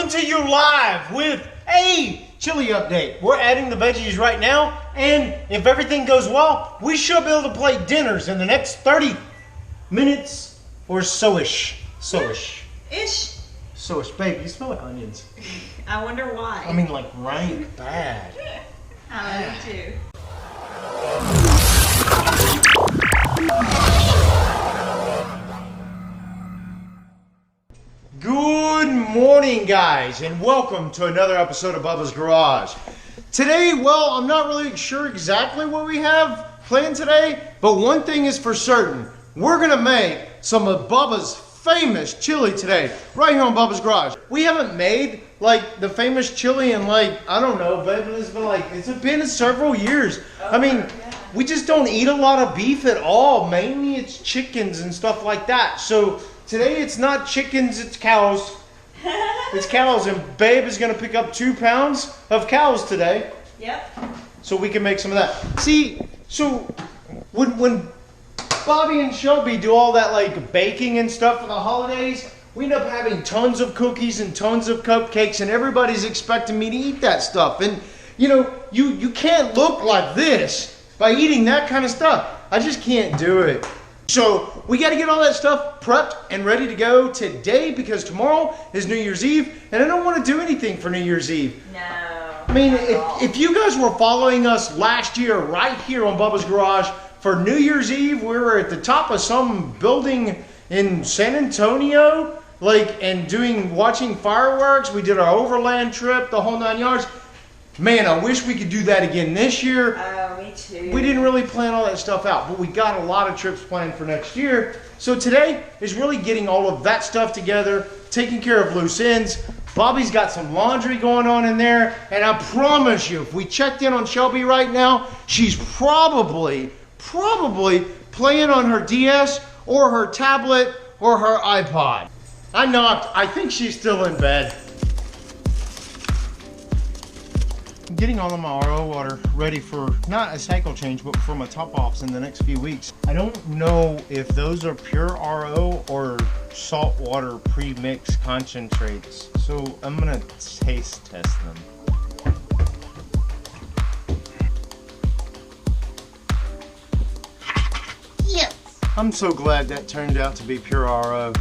coming to you live with a chili update. We're adding the veggies right now, and if everything goes well, we should be able to play dinners in the next 30 minutes or so-ish. So-ish. Ish. So-ish. Babe, you smell like onions. I wonder why. I mean, like, rank bad. Me too. Good morning, guys, and welcome to another episode of Bubba's Garage. Today, well, I'm not really sure exactly what we have planned today, but one thing is for certain. We're going to make some of Bubba's famous chili today, right here on Bubba's Garage. We haven't made, like, the famous chili in, like, I don't know, but it's been several years. I mean, we just don't eat a lot of beef at all. Mainly it's chickens and stuff like that. So today it's not chickens, it's cows. It's cows, and Babe is going to pick up 2 pounds of cows today. Yep. So we can make some of that. See, so when Bobby and Shelby do all that like baking and stuff for the holidays, we end up having tons of cookies and tons of cupcakes, and everybody's expecting me to eat that stuff. And you know, you can't look like this by eating that kind of stuff. I just can't do it. So we got to get all that stuff prepped and ready to go today, because tomorrow is New Year's Eve, and I don't want to do anything for New Year's Eve. No. I mean, if you guys were following us last year right here on Bubba's Garage, for New Year's Eve, we were at the top of some building in San Antonio, and watching fireworks. We did our overland trip, the whole 9 yards. Man, I wish we could do that again this year. Oh, me too. We didn't really plan all that stuff out, but we got a lot of trips planned for next year. So today is really getting all of that stuff together, taking care of loose ends. Bobby's got some laundry going on in there, and I promise you, if we checked in on Shelby right now, she's probably playing on her DS or her tablet or her iPod. I knocked. I think she's still in bed. I'm getting all of my RO water ready for not a cycle change, but for my top offs in the next few weeks. I don't know if those are pure RO or salt water pre-mixed concentrates, so I'm gonna taste test them. Yes. I'm so glad that turned out to be pure RO.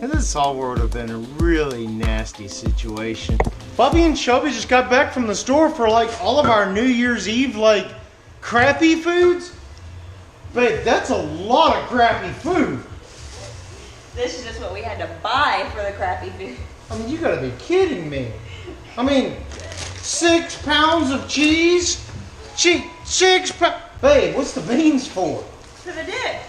And this all would have been a really nasty situation. Bobby and Shelby just got back from the store for like all of our New Year's Eve crappy foods. Babe, that's a lot of crappy food. This is just what we had to buy for the crappy food. I mean, you gotta be kidding me. I mean, 6 pounds of cheese? 6 pounds? Babe, what's the beans for? For the dip.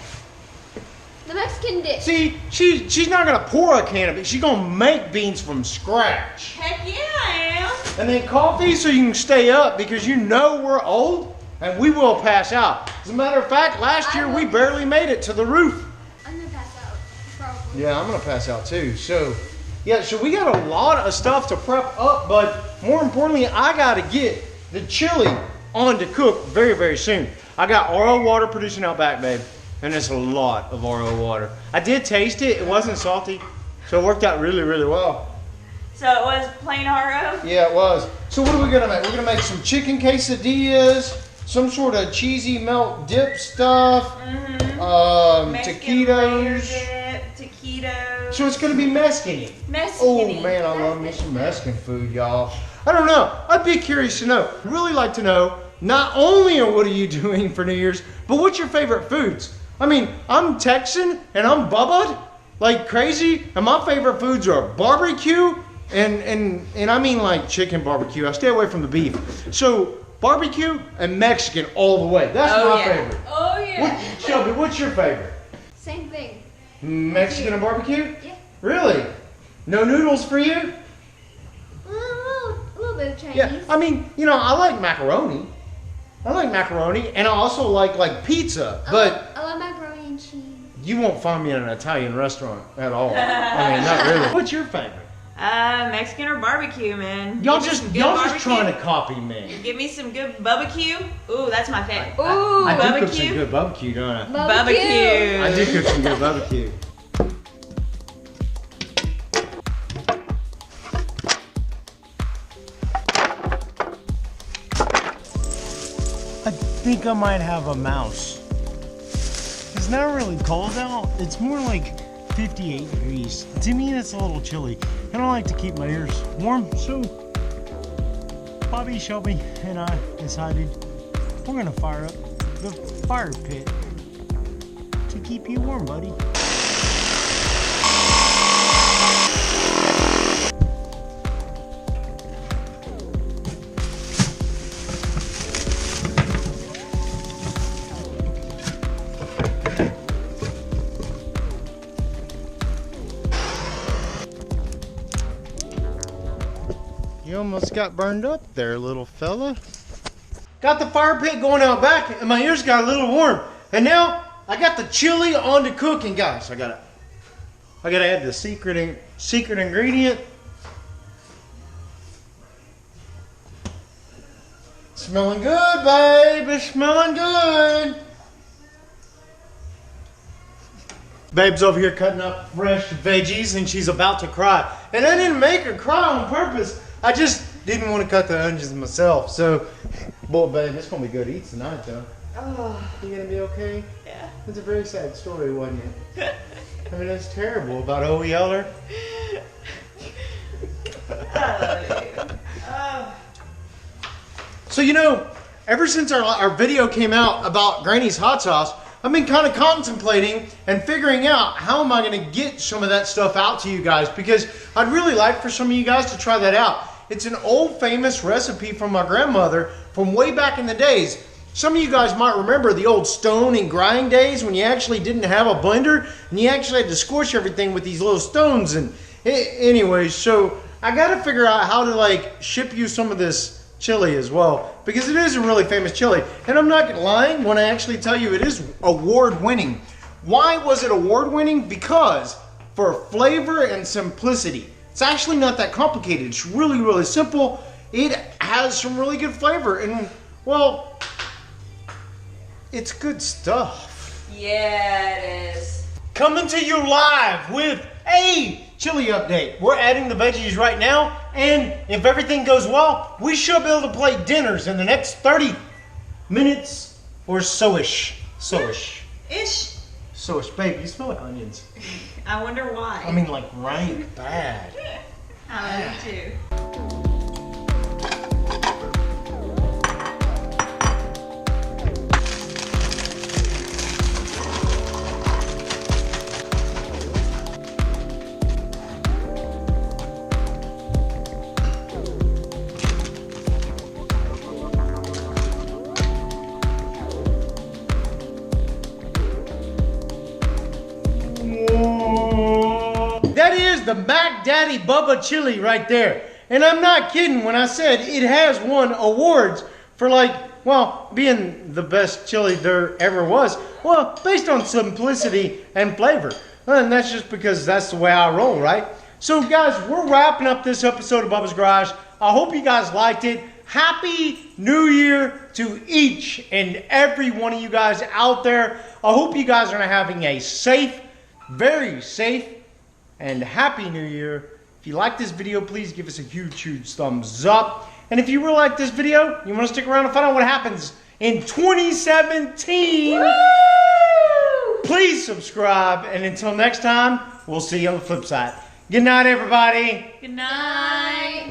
The Mexican dish. See, she's not gonna pour a can of it. She's gonna make beans from scratch. Heck yeah, I am. And then coffee so you can stay up, because you know we're old and we will pass out. As a matter of fact, last year we barely made it to the roof. I'm gonna pass out, probably. Yeah, I'm gonna pass out too. So, yeah, so we got a lot of stuff to prep up, but more importantly, I gotta get the chili on to cook very, very soon. I got RO water producing out back, babe. And it's a lot of RO water. I did taste it. It wasn't salty. So it worked out really, really well. So it was plain RO? Yeah, it was. So what are we going to make? We're going to make some chicken quesadillas, some sort of cheesy melt dip stuff, taquitos. Taquitos. So it's going to be Mexican-y. Oh, man, I love me some Mexican food, y'all. I don't know. I'd be curious to know. I'd really like to know, not only what are you doing for New Year's, but what's your favorite foods? I mean, I'm Texan and I'm Bubba like crazy, and my favorite foods are barbecue and I mean like chicken barbecue. I stay away from the beef. So barbecue and Mexican all the way. That's my favorite. Oh yeah. Shelby, what's your favorite? Same thing. Mexican and barbecue? Yeah. Really? No noodles for you? A little bit of Chinese. Yeah, I mean, you know, I like macaroni. And I also like pizza, but I love macaroni and cheese. you won't find me in an Italian restaurant at all. I mean, not really. What's your favorite? Mexican or barbecue, man. Y'all just trying to copy me. Give me some good barbecue. Ooh, that's my favorite. Ooh, I do barbecue. cook some good barbecue, don't I? Barbecue. I do cook some good barbecue. think I might have a mouse. It's not really cold out. It's more like 58 degrees. To me, that's a little chilly. I don't like to keep my ears warm, so Bobby, Shelby, and I decided we're gonna fire up the fire pit to keep you warm, buddy. You almost got burned up there, little fella. Got the fire pit going out back, and my ears got a little warm. And now I got the chili on to cooking, guys. I gotta add the secret ingredient. Smelling good, babe. It's smelling good. Babe's over here cutting up fresh veggies, and she's about to cry. And I didn't make her cry on purpose. I just didn't want to cut the onions myself. So, boy, babe, it's gonna be good to eat tonight, though. Oh, you gonna be okay? Yeah. It's a very sad story, wasn't it? I mean, it's terrible about O. Yeller. I love you. Oh. So, you know, ever since our video came out about Granny's hot sauce, I've been kind of contemplating and figuring out how am I going to get some of that stuff out to you guys, because I'd really like for some of you guys to try that out. It's an old famous recipe from my grandmother from way back in the days. Some of you guys might remember the old stone and grind days when you actually didn't have a blender and you actually had to squish everything with these little stones. And anyways, so I got to figure out how to like ship you some of this chili as well, because it is a really famous chili. And I'm not lying when I actually tell you it is award winning. Why was it award winning? Because for flavor and simplicity. It's actually not that complicated. It's really, really simple. It has some really good flavor, and well, it's good stuff. Yeah, it is. Coming to you live with a chili update. We're adding the veggies right now, and if everything goes well, we should be able to play dinners in the next 30 minutes or so-ish. So-ish. Ish. So-ish. Babe, you smell like onions. I wonder why. I mean, like, right bad. I love you too. That is the Mac Daddy Bubba chili right there. And I'm not kidding when I said it has won awards for, like, well, being the best chili there ever was. Well, based on simplicity and flavor. And that's just because that's the way I roll, right? So guys, we're wrapping up this episode of Bubba's Garage. I hope you guys liked it. Happy New Year to each and every one of you guys out there. I hope you guys are having a safe, very safe, and happy New Year. If you like this video, please give us a huge, huge thumbs up. And if you really like this video, you want to stick around and find out what happens in 2017, woo! Please subscribe. And until next time, we'll see you on the flip side. Good night, everybody. Good night.